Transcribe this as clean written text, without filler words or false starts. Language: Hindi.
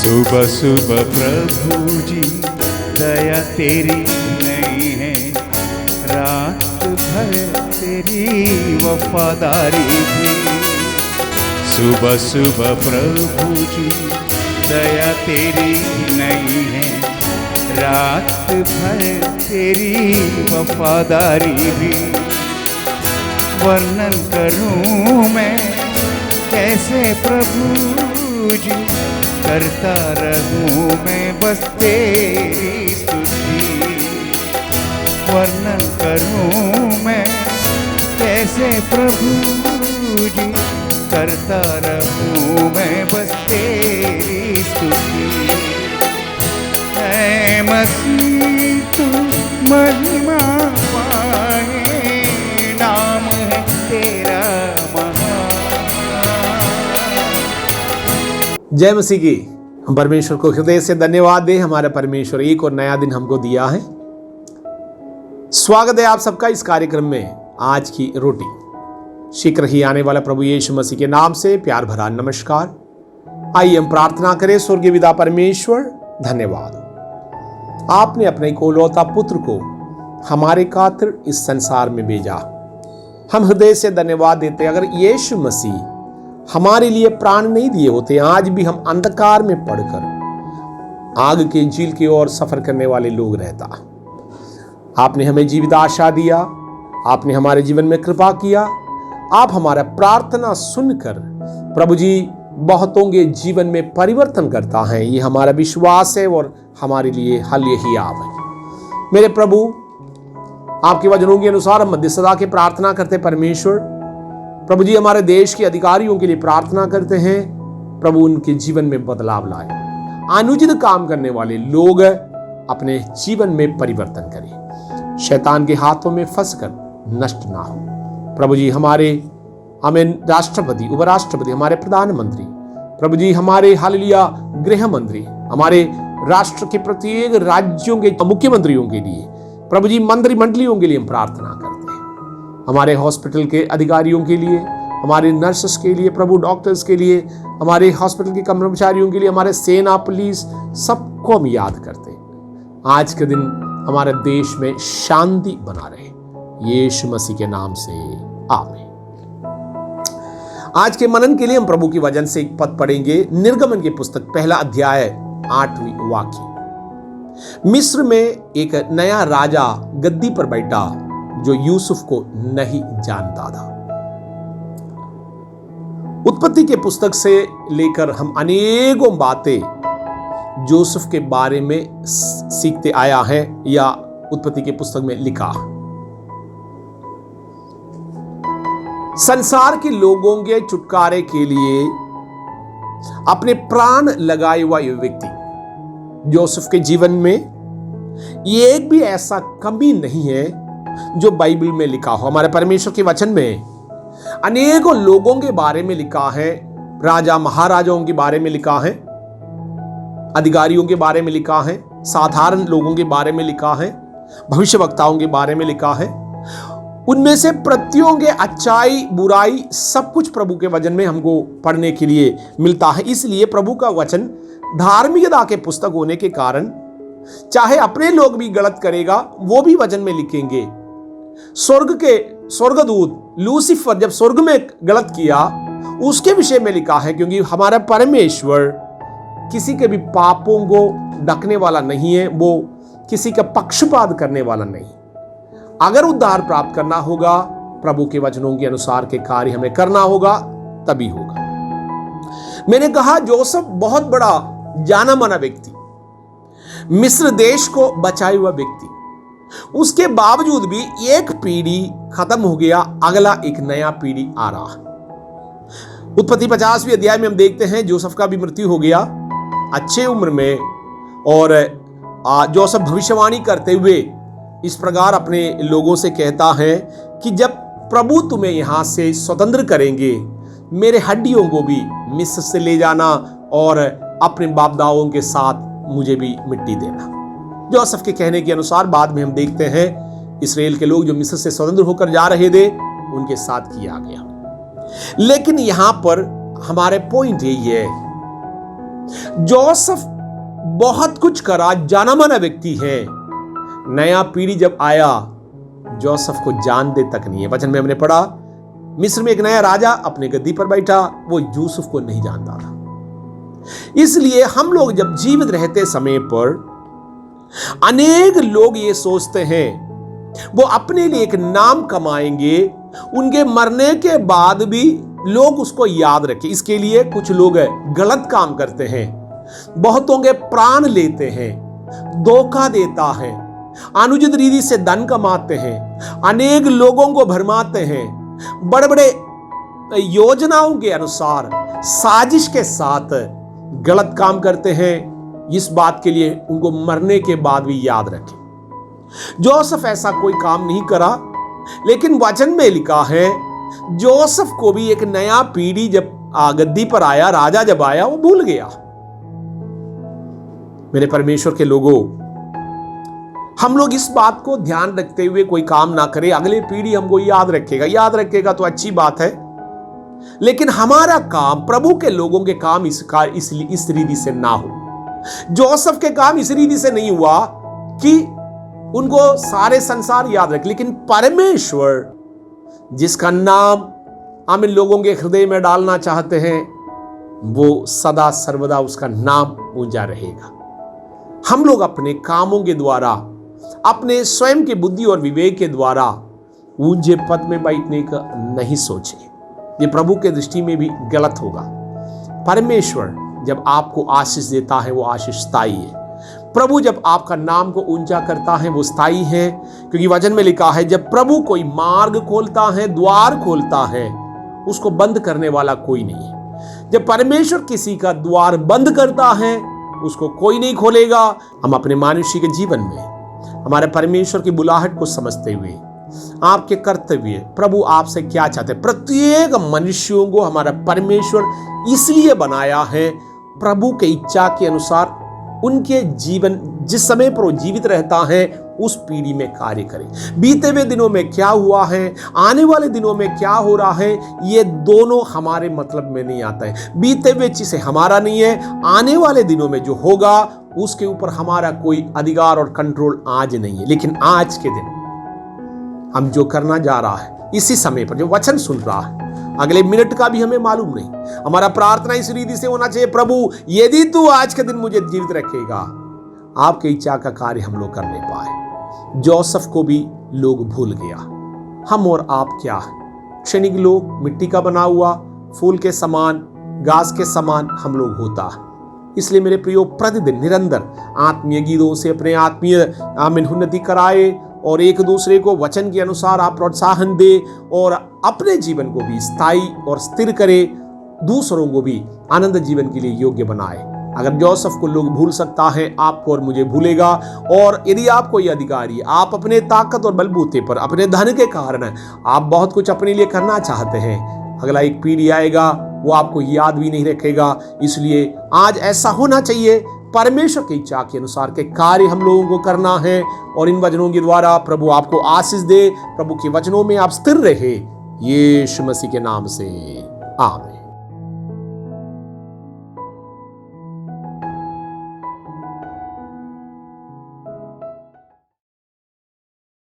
सुबह सुबह प्रभु जी दया तेरी नहीं है, रात भर तेरी वफादारी भी। सुबह सुबह प्रभु जी दया तेरी नहीं है, रात भर तेरी वफादारी भी। वर्णन करूं मैं कैसे प्रभु जी, करता रहूं मैं बस तेरी स्तुति। वर्णन करूं मैं कैसे प्रभु जी, करता रहूं मैं बस तेरी स्तुति। ऐ मसीह तू महिमा पाए, नाम है तेरा महान। जय मसीह की। हम परमेश्वर को हृदय से धन्यवाद दें। हमारा परमेश्वर एक और नया दिन हमको दिया है। स्वागत है आप सबका इस कार्यक्रम में। आज की रोटी शीघ्र ही आने वाला प्रभु यीशु मसीह के नाम से प्यार भरा नमस्कार। आइए हम प्रार्थना करें। स्वर्गीय पिता परमेश्वर, धन्यवाद आपने अपने इकलौता पुत्र को हमारे खातिर इस संसार में भेजा। हम हृदय से धन्यवाद देते। अगर यीशु मसीह हमारे लिए प्राण नहीं दिए होते, आज भी हम अंधकार में पड़कर आग के झील की ओर सफर करने वाले लोग रहता। आपने हमें जीवित आशा दिया, आपने हमारे जीवन में कृपा किया। आप हमारा प्रार्थना सुनकर प्रभु जी बहुतों के जीवन में परिवर्तन करता है, ये हमारा विश्वास है और हमारे लिए हल यही आप है। मेरे प्रभु, आपके वचनों के अनुसार हम मध्यस्थता की प्रार्थना करते परमेश्वर। प्रभु जी हमारे देश के अधिकारियों के लिए प्रार्थना करते हैं, प्रभु उनके जीवन में बदलाव लाए। अनुचित काम करने वाले लोग अपने जीवन में परिवर्तन करें, शैतान के हाथों में फंसकर नष्ट ना हो। प्रभु जी हमें राष्ट्रपति, उपराष्ट्रपति, हमारे प्रधानमंत्री, प्रभु जी हमारे हालेलुया गृह मंत्री, हमारे राष्ट्र के प्रत्येक राज्यों के मुख्यमंत्रियों के लिए, प्रभु जी मंत्रिमंडलियों के लिए हम प्रार्थना करते हैं। हमारे हॉस्पिटल के अधिकारियों के लिए, हमारे नर्सेस के लिए, प्रभु डॉक्टर्स के लिए, हमारे हॉस्पिटल के कर्मचारियों के लिए, हमारे सेना पुलिस, सबको हम याद करते हैं। आज के दिन हमारे देश में शांति बना रहे, यीशु मसीह के नाम से आमीन। आज के मनन के लिए हम प्रभु के वचन से एक पद पढ़ेंगे। निर्गमन की पुस्तक 1 अध्याय 8वां वाक्य। मिस्र में एक नया राजा गद्दी पर बैठा जो यूसुफ को नहीं जानता था। उत्पत्ति के पुस्तक से लेकर हम अनेकों बातें यूसुफ के बारे में सीखते आया है या उत्पत्ति के पुस्तक में लिखा। संसार के लोगों के छुटकारे के लिए अपने प्राण लगाए हुआ यह व्यक्ति यूसुफ के जीवन में एक भी ऐसा कमी नहीं है जो बाइबल में लिखा हो। हमारे परमेश्वर के वचन में अनेकों लोगों के बारे में लिखा है, राजा महाराजाओं के बारे में लिखा है, अधिकारियों के बारे में लिखा है, साधारण लोगों के बारे में लिखा है, भविष्यवक्ताओं के बारे में लिखा है। उनमें से प्रत्येक के अच्छाई बुराई सब कुछ प्रभु के वचन में हमको पढ़ने के लिए मिलता है। इसलिए प्रभु का वचन धार्मिकता के पुस्तक होने के कारण चाहे अपने लोग भी गलत करेगा वो भी वचन में लिखेंगे। स्वर्गदूत लूसीफर जब स्वर्ग में गलत किया उसके विषय में लिखा है, क्योंकि हमारा परमेश्वर किसी के भी पापों को ढकने वाला नहीं है, वो किसी का पक्षपात करने वाला नहीं। अगर उद्धार प्राप्त करना होगा प्रभु के वचनों के अनुसार के कार्य हमें करना होगा, तभी होगा। मैंने कहा जोसेफ बहुत बड़ा जाना माना व्यक्ति, मिस्र देश को बचाए हुआ व्यक्ति, उसके बावजूद भी एक पीढ़ी खत्म हो गया, अगला एक नया पीढ़ी आ रहा। उत्पत्ति 50वें अध्याय में हम देखते हैं जोसेफ का भी मृत्यु हो गया अच्छे उम्र में, और जोसेफ भविष्यवाणी करते हुए इस प्रकार अपने लोगों से कहता है कि जब प्रभु तुम्हें यहां से स्वतंत्र करेंगे, मेरे हड्डियों को भी मिस्र से ले जाना और अपने बाप दाओं के साथ मुझे भी मिट्टी देना। जोसेफ के कहने के अनुसार बाद में हम देखते हैं इस्राएल के लोग जो मिस्र से स्वतंत्र होकर जा रहे थे उनके साथ किया गया। लेकिन यहां पर हमारे पॉइंट यही है, जोसेफ बहुत कुछ करा, जाना माना व्यक्ति है। नया पीढ़ी जब आया, जोसेफ को जानते तक नहीं है। वचन में हमने पढ़ा, मिस्र में एक नया राजा अपने गद्दी पर बैठा, वो यूसुफ को नहीं जानता था। इसलिए हम लोग जब जीवित रहते समय पर अनेक लोग ये सोचते हैं वो अपने लिए एक नाम कमाएंगे, उनके मरने के बाद भी लोग उसको याद रखें। इसके लिए कुछ लोग गलत काम करते हैं, बहुतों के प्राण लेते हैं, धोखा देता है, अनुचित रीति से धन कमाते हैं, अनेक लोगों को भरमाते हैं, बड़े बड़े योजनाओं के अनुसार साजिश के साथ गलत काम करते हैं। इस बात के लिए उनको मरने के बाद भी याद रखें। जोसेफ ऐसा कोई काम नहीं करा, लेकिन वचन में लिखा है जोसेफ को भी एक नया पीढ़ी जब गद्दी पर आया, राजा जब आया, वो भूल गया। मेरे परमेश्वर के लोगों, हम लोग इस बात को ध्यान रखते हुए कोई काम ना करें, अगले पीढ़ी हमको याद रखेगा तो अच्छी बात है, लेकिन हमारा काम, प्रभु के लोगों के काम इस रीति से ना हो। जोसेफ के काम इस रीति से नहीं हुआ कि उनको सारे संसार याद रखे, लेकिन परमेश्वर जिसका नाम हम इन लोगों के हृदय में डालना चाहते हैं, वो सदा सर्वदा उसका नाम ऊंचा रहेगा। हम लोग अपने कामों के द्वारा, अपने स्वयं की बुद्धि और विवेक के द्वारा ऊंचे पद में बैठने का नहीं सोचे। ये प्रभु के दृष्टि में भी गलत होगा। परमेश्वर जब आपको आशीष देता है, वो आशीष स्थायी है। प्रभु जब आपका नाम को ऊंचा करता है, वो स्थायी है, क्योंकि वचन में लिखा है जब प्रभु कोई मार्ग खोलता है, द्वार खोलता है, उसको बंद करने वाला कोई नहीं है। जब परमेश्वर किसी का द्वार बंद करता है, उसको कोई नहीं खोलेगा। हम अपने मनुष्य के जीवन में हमारे परमेश्वर की बुलाहट को समझते हुए आपके कर्तव्य, प्रभु आपसे क्या चाहते हैं। प्रत्येक मनुष्यों को हमारा परमेश्वर इसलिए बनाया है, प्रभु के इच्छा के अनुसार उनके जीवन जिस समय पर वो जीवित रहता है, उस पीढ़ी में कार्य करें। बीते हुए दिनों में क्या हुआ है, आने वाले दिनों में क्या हो रहा है, ये दोनों हमारे मतलब में नहीं आता है। बीते हुए चीजें हमारा नहीं है, आने वाले दिनों में जो होगा उसके ऊपर हमारा कोई अधिकार और कंट्रोल आज नहीं है। लेकिन आज के दिन हम जो करना जा रहा है, इसी समय पर जो वचन सुन रहा है, अगले मिनट का भी हमें मालूम नहीं। हमारा प्रार्थना इस रीति से होना चाहिए, प्रभु यदि तू आज के दिन मुझे जीवित रखेगा, आपकी इच्छा का कार्य हम लोग करने पाए। जोसेफ को भी लोग भूल गया। हम और आप क्या है? क्षणिक लोग, मिट्टी का बना हुआ, फूल के समान, घास के समान हम लोग होता है। इसलिए मेरे प्रियो, प्रतिदिन निरंतर आत्मीय गीतों से अपने आत्मीय उन्नति कराए और एक दूसरे को वचन के अनुसार आप प्रोत्साहन दे और अपने जीवन को भी स्थायी और स्थिर करे, दूसरों को भी आनंद जीवन के लिए योग्य बनाए। अगर जोसेफ को लोग भूल सकता है, आपको और मुझे भूलेगा। और यदि आप कोई अधिकारी, आप अपने ताकत और बलबूते पर, अपने धन के कारण आप बहुत कुछ अपने लिए करना चाहते हैं, अगला एक पीढ़ी आएगा, वो आपको याद भी नहीं रखेगा। इसलिए आज ऐसा होना चाहिए, परमेश्वर की इच्छा के अनुसार के कार्य हम लोगों को करना है। और इन वचनों के द्वारा प्रभु आपको आशीष दे, प्रभु के वचनों में आप स्थिर रहे, यीशु मसीह के नाम से आमीन।